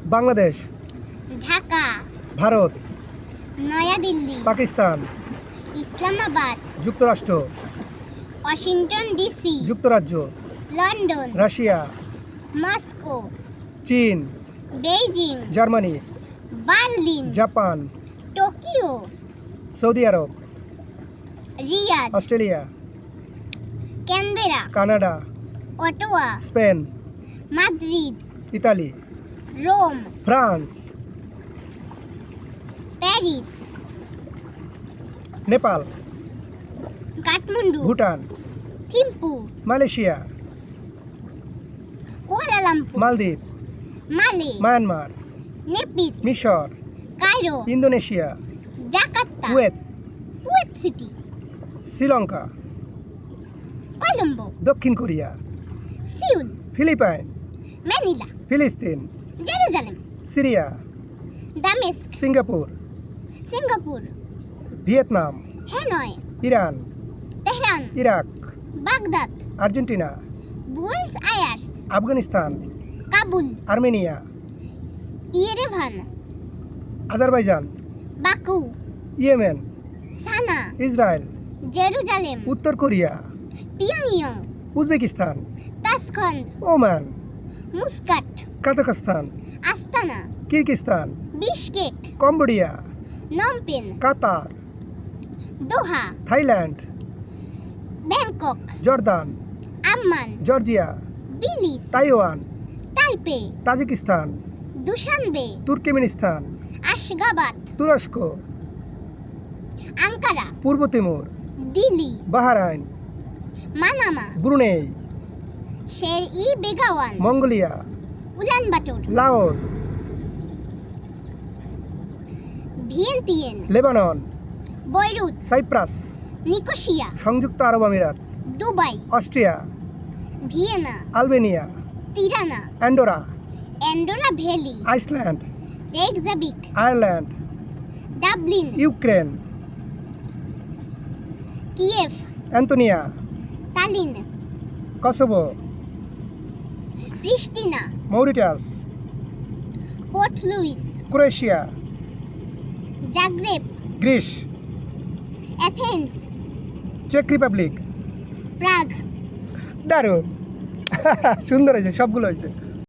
বাংলাদেশ, ঢাকা, ভারত, নয়াদিল্লি, পাকিস্তান, ইসলামাবাদ, যুক্তরাষ্ট্র, Washington DC, যুক্তরাজ্য, London, Russia, Moscow, চীন, Beijing, Germany, Berlin, Japan, Tokyo, Saudi আরব, Riyad, Australia, Canberra, Canada, Ottawa, Spain, Madrid, Italy, Rome, France, Paris, Nepal, Kathmandu, Bhutan, Thimphu, Malaysia, Kuala Lumpur, মালদ্বীপ, মালে, Myanmar, নেপিত, মিশর, Cairo, Indonesia, Jakarta, Kuwait, Kuwait city, Sri Lanka, Colombo, দক্ষিণ Korea, Seoul, Philippine, Manila, ফিলিস্তিন, Jerusalem, Syria, দামেস্ক, Singapore, Singapore, Vietnam, Hanoi, Iran, Tehran, Iraq, Baghdad, Argentina, Buenos আয়ার্স, Afghanistan, Kabul, Armenia, Yerevan, Azerbaijan, Baku, Yemen, Sanaa, Israel, Jerusalem, উত্তর Korea, পিয়ংইয়ং, Uzbekistan, Tashkent, Oman, Muscat, Kazakhstan, Astana, Kyrgyzstan, Bishkek, Cambodia, Phnom Penh, Qatar, Doha, Thailand, Bangkok, Jordan, Amman, Georgia, Tbilisi, Taiwan, Taipei, Tajikistan, Dushanbe, Turkmenistan, Ashgabat, তুরস্ক, Ankara, পূর্ব Timor, Dili, Bahrain, Manama, Brunei, Seri Begawan, Mongolia, Ulaanbaatar, Laos, Vientiane, Lebanon, Beirut, Cyprus, Nicosia, সংযুক্ত Arab আমিরাত, Dubai, Austria, Vienna, Albania, Tirana, Andorra, Andorra Vella, Iceland, Reykjavik, Ireland, Dublin, Ukraine, Kyiv, Antonia, Tallinn, Kosovo, Pristina, Mauritius, Port Louis, Croatia, Zagreb, Greece, Athens, চেক Republic. Prague. দারুণ সুন্দর হয়েছে, সবগুলো হয়েছে।